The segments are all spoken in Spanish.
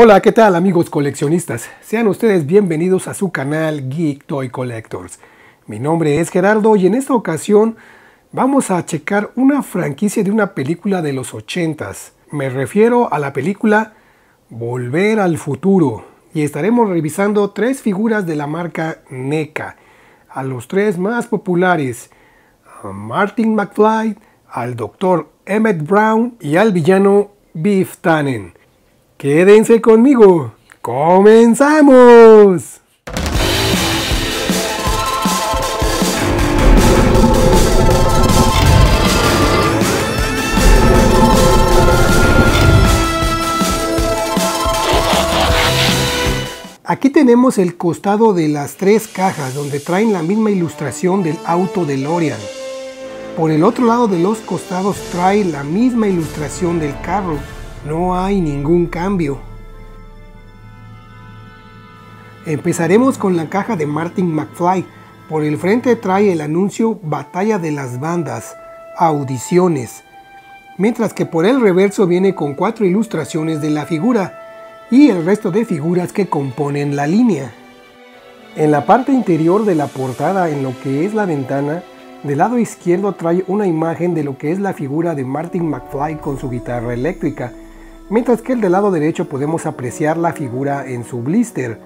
Hola, ¿qué tal amigos coleccionistas? Sean ustedes bienvenidos a su canal Geek Toy Collectors. Mi nombre es Gerardo y en esta ocasión vamos a checar una franquicia de una película de los 80s. Me refiero a la película Volver al Futuro y estaremos revisando tres figuras de la marca NECA, a los tres más populares, a Martin McFly, al Dr. Emmett Brown y al villano Biff Tannen. Quédense conmigo. ¡Comenzamos! Aquí tenemos el costado de las tres cajas donde traen la misma ilustración del auto DeLorean. Por el otro lado de los costados trae la misma ilustración del carro. No hay ningún cambio. Empezaremos con la caja de Martin McFly. Por el frente trae el anuncio Batalla de las Bandas, Audiciones. Mientras que por el reverso viene con 4 ilustraciones de la figura y el resto de figuras que componen la línea. En la parte interior de la portada, en lo que es la ventana, del lado izquierdo trae una imagen de lo que es la figura de Martin McFly con su guitarra eléctrica, mientras que el del lado derecho podemos apreciar la figura en su blister.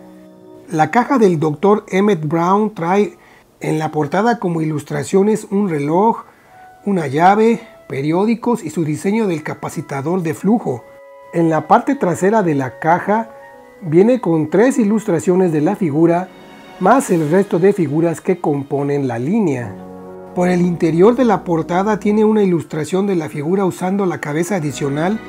La caja del Dr. Emmett Brown trae en la portada como ilustraciones un reloj, una llave, periódicos y su diseño del capacitador de flujo. En la parte trasera de la caja viene con 3 ilustraciones de la figura, más el resto de figuras que componen la línea. Por el interior de la portada tiene una ilustración de la figura usando la cabeza adicional,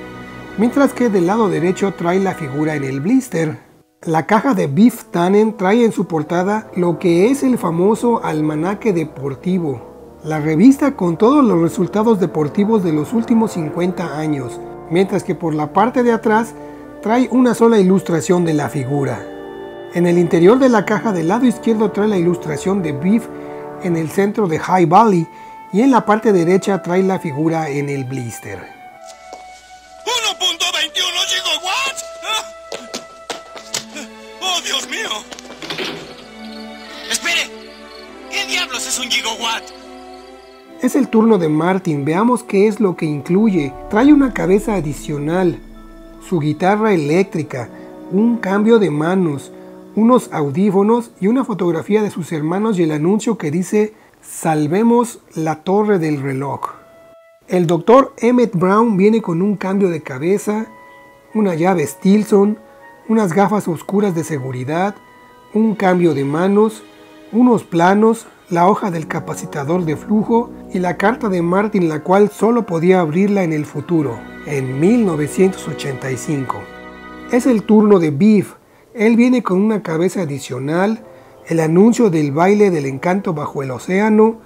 mientras que del lado derecho trae la figura en el blister. La caja de Biff Tannen trae en su portada lo que es el famoso almanaque deportivo, la revista con todos los resultados deportivos de los últimos 50 años, mientras que por la parte de atrás trae una sola ilustración de la figura. En el interior de la caja del lado izquierdo trae la ilustración de Biff en el centro de High Valley y en la parte derecha trae la figura en el blister. 1.21 gigawatts. ¡Oh, Dios mío! ¡Espere! ¿Qué diablos es un gigawatt? Es el turno de Martin. Veamos qué es lo que incluye. Trae una cabeza adicional, su guitarra eléctrica, un cambio de manos, unos audífonos y una fotografía de sus hermanos y el anuncio que dice "Salvemos la torre del reloj". El Dr. Emmett Brown viene con un cambio de cabeza, una llave Stilson, unas gafas oscuras de seguridad, un cambio de manos, unos planos, la hoja del capacitador de flujo y la carta de Martin, la cual solo podía abrirla en el futuro, en 1985. Es el turno de Biff. Él viene con una cabeza adicional, el anuncio del baile del encanto bajo el océano,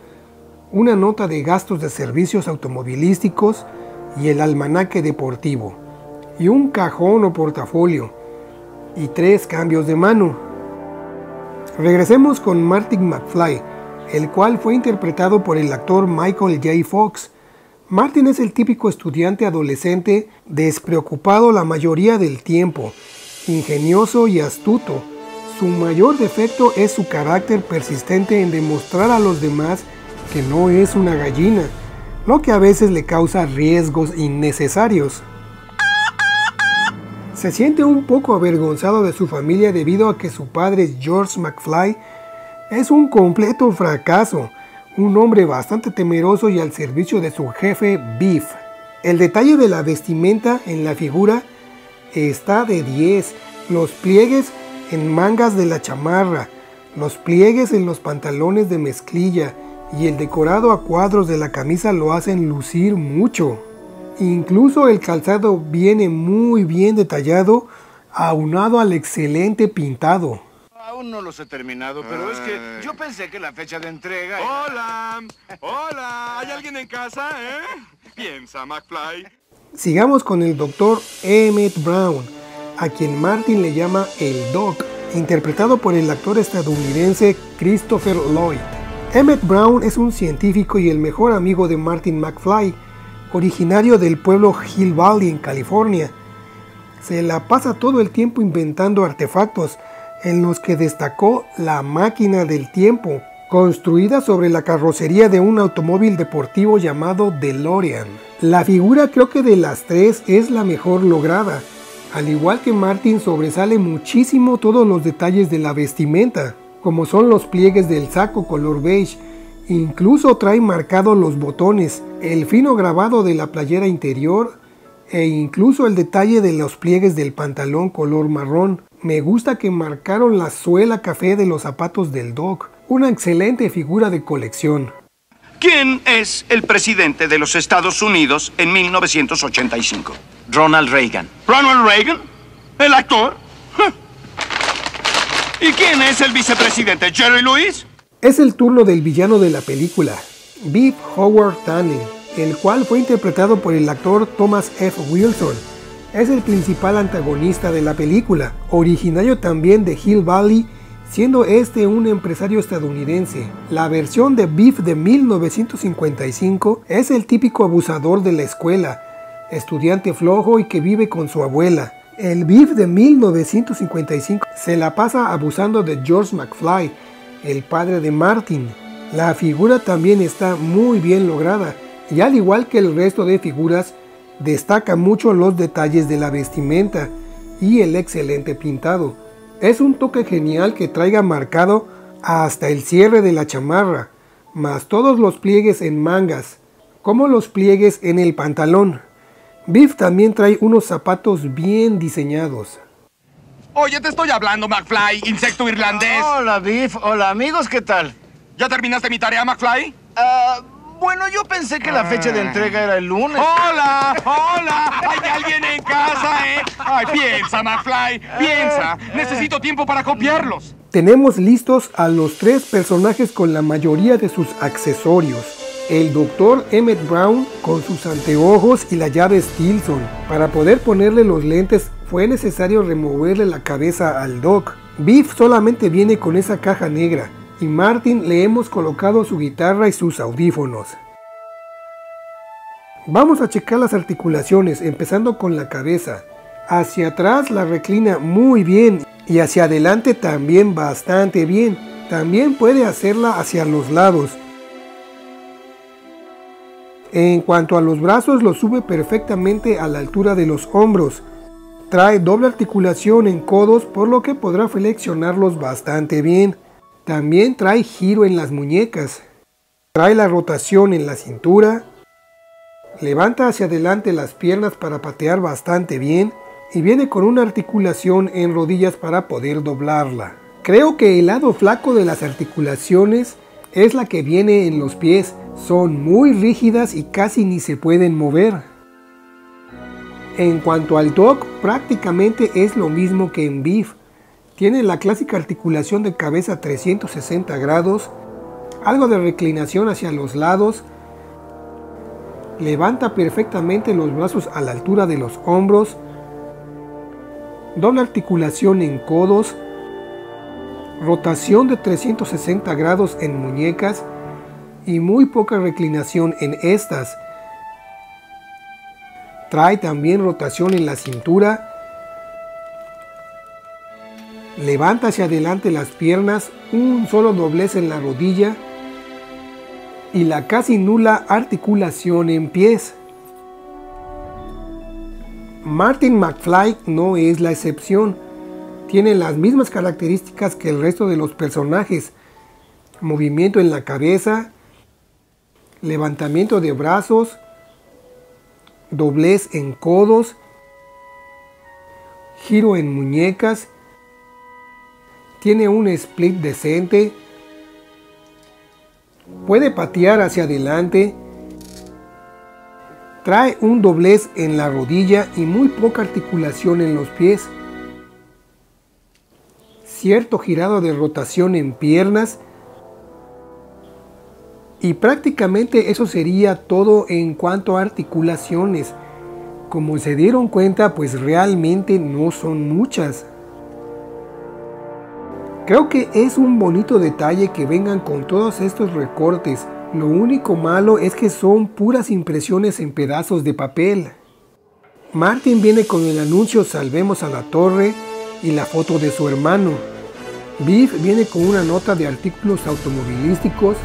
una nota de gastos de servicios automovilísticos y el almanaque deportivo, y un cajón o portafolio, y 3 cambios de mano. Regresemos con Martin McFly, el cual fue interpretado por el actor Michael J. Fox. Martin es el típico estudiante adolescente despreocupado la mayoría del tiempo, ingenioso y astuto. Su mayor defecto es su carácter persistente en demostrar a los demás que no es una gallina, lo que a veces le causa riesgos innecesarios. Se siente un poco avergonzado de su familia debido a que su padre George McFly es un completo fracaso, un hombre bastante temeroso y al servicio de su jefe Biff. El detalle de la vestimenta en la figura está de 10, los pliegues en mangas de la chamarra, los pliegues en los pantalones de mezclilla y el decorado a cuadros de la camisa lo hacen lucir mucho. Incluso el calzado viene muy bien detallado, aunado al excelente pintado. Aún no los he terminado, pero es que yo pensé que la fecha de entrega... ¡Hola! ¡Hola! ¿Hay alguien en casa, Piensa, McFly. Sigamos con el Dr. Emmett Brown, a quien Martin le llama el Doc, interpretado por el actor estadounidense Christopher Lloyd. Emmett Brown es un científico y el mejor amigo de Martin McFly, originario del pueblo Hill Valley en California. se la pasa todo el tiempo inventando artefactos, en los que destacó la máquina del tiempo, construida sobre la carrocería de un automóvil deportivo llamado DeLorean. La figura creo que de las tres es la mejor lograda. Al igual que Martin, sobresale muchísimo todos los detalles de la vestimenta, como son los pliegues del saco color beige. Incluso trae marcados los botones, el fino grabado de la playera interior e incluso el detalle de los pliegues del pantalón color marrón. Me gusta que marcaron la suela café de los zapatos del Doc. Una excelente figura de colección. ¿Quién es el presidente de los Estados Unidos en 1985? Ronald Reagan. ¿Ronald Reagan? ¿El actor? ¿Y quién es el vicepresidente? ¿Jerry Lewis? Es el turno del villano de la película, Biff Howard Tannen, el cual fue interpretado por el actor Thomas F. Wilson. Es el principal antagonista de la película, originario también de Hill Valley, siendo este un empresario estadounidense. La versión de Biff de 1955 es el típico abusador de la escuela, estudiante flojo y que vive con su abuela. El Biff de 1955 se la pasa abusando de George McFly, el padre de Martin. La figura también está muy bien lograda y al igual que el resto de figuras, destaca mucho los detalles de la vestimenta y el excelente pintado. Es un toque genial que traiga marcado hasta el cierre de la chamarra, más todos los pliegues en mangas, como los pliegues en el pantalón. Biff también trae unos zapatos bien diseñados. Oye, te estoy hablando, McFly, insecto irlandés. Hola, Biff. Hola, amigos, ¿qué tal? ¿Ya terminaste mi tarea, McFly? Bueno, yo pensé que la fecha de entrega era el lunes. ¡Hola! ¡Hola! ¿Hay alguien en casa, Ay, piensa, McFly, piensa. Necesito tiempo para copiarlos. Tenemos listos a los tres personajes con la mayoría de sus accesorios. El Dr. Emmett Brown con sus anteojos y la llave Stilson. Para poder ponerle los lentes fue necesario removerle la cabeza al Doc. Biff solamente viene con esa caja negra y Martin le hemos colocado su guitarra y sus audífonos. Vamos a checar las articulaciones, empezando con la cabeza. Hacia atrás la reclina muy bien y hacia adelante también bastante bien. También puede hacerla hacia los lados. En cuanto a los brazos, los sube perfectamente a la altura de los hombros. Trae doble articulación en codos, por lo que podrá flexionarlos bastante bien. También trae giro en las muñecas. Trae la rotación en la cintura. Levanta hacia adelante las piernas para patear bastante bien. Y viene con una articulación en rodillas para poder doblarla. Creo que el lado flaco de las articulaciones es la que viene en los pies. Son muy rígidas y casi ni se pueden mover. En cuanto al Doc, prácticamente es lo mismo que en Biff. Tiene la clásica articulación de cabeza 360 grados, algo de reclinación hacia los lados, levanta perfectamente los brazos a la altura de los hombros, doble articulación en codos, rotación de 360 grados en muñecas y muy poca reclinación en estas. Trae también rotación en la cintura. Levanta hacia adelante las piernas, un solo doblez en la rodilla y la casi nula articulación en pies. Martin McFly no es la excepción. Tiene las mismas características que el resto de los personajes. Movimiento en la cabeza, levantamiento de brazos, doblez en codos, giro en muñecas. Tiene un split decente, puede patear hacia adelante, trae un doblez en la rodilla y muy poca articulación en los pies, cierto girado de rotación en piernas y prácticamente eso sería todo en cuanto a articulaciones. Como se dieron cuenta, pues realmente no son muchas. Creo que es un bonito detalle que vengan con todos estos recortes. Lo único malo es que son puras impresiones en pedazos de papel. Martin viene con el anuncio Salvemos a la Torre y la foto de su hermano. Biff viene con una nota de artículos automovilísticos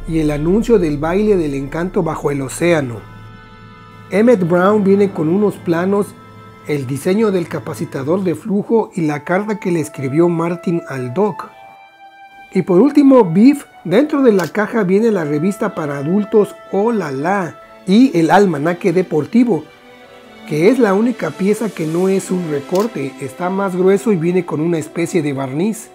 y el anuncio del baile del encanto bajo el océano. Emmett Brown viene con unos planos, el diseño del capacitador de flujo y la carta que le escribió Martin al Doc. Y por último, Biff, dentro de la caja viene la revista para adultos Oh La La y el almanaque deportivo, que es la única pieza que no es un recorte, está más grueso y viene con una especie de barniz.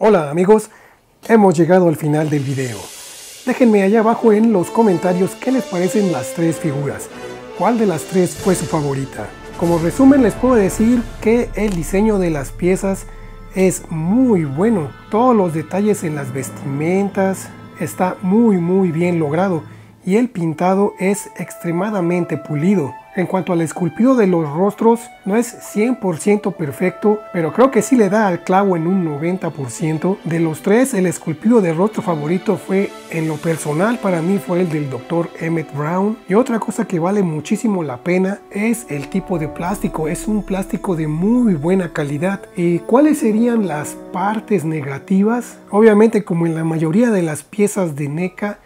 Hola amigos, hemos llegado al final del video. Déjenme allá abajo en los comentarios qué les parecen las tres figuras. ¿Cuál de las tres fue su favorita? Como resumen les puedo decir que el diseño de las piezas es muy bueno. Todos los detalles en las vestimentas está muy bien logrado y el pintado es extremadamente pulido. En cuanto al esculpido de los rostros, no es 100% perfecto, pero creo que sí le da al clavo en un 90%. De los tres, el esculpido de rostro favorito fue, en lo personal, para mí fue el del Dr. Emmett Brown. Y otra cosa que vale muchísimo la pena es el tipo de plástico. Es un plástico de muy buena calidad. ¿Y cuáles serían las partes negativas? Obviamente, como en la mayoría de las piezas de NECA,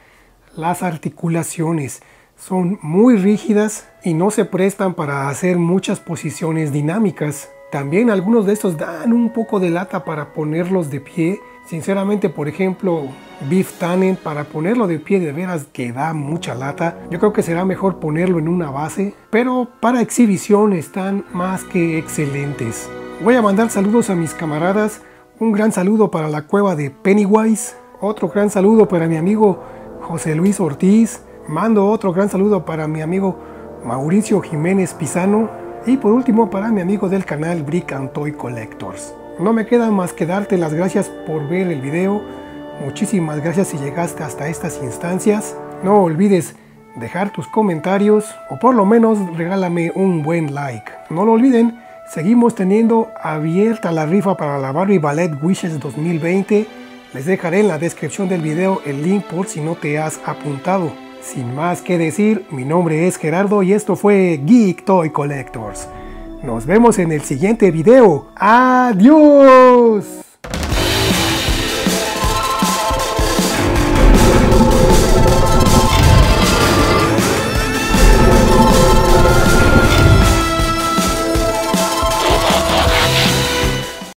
las articulaciones son muy rígidas y no se prestan para hacer muchas posiciones dinámicas. También algunos de estos dan un poco de lata para ponerlos de pie. Sinceramente, por ejemplo, Biff Tannen, para ponerlo de pie de veras que da mucha lata. Yo creo que será mejor ponerlo en una base, pero para exhibición están más que excelentes. Voy a mandar saludos a mis camaradas. Un gran saludo para la cueva de Pennywise. Otro gran saludo para mi amigo José Luis Ortiz. Mando otro gran saludo para mi amigo Mauricio Jiménez Pizano y por último para mi amigo del canal Brick and Toy Collectors. No me queda más que darte las gracias por ver el video. Muchísimas gracias si llegaste hasta estas instancias. No olvides dejar tus comentarios o por lo menos regálame un buen like. No lo olviden, seguimos teniendo abierta la rifa para la Barbie Ballet Wishes 2020. Les dejaré en la descripción del video el link por si no te has apuntado. Sin más que decir, mi nombre es Gerardo y esto fue Geek Toy Collectors. Nos vemos en el siguiente video. ¡Adiós!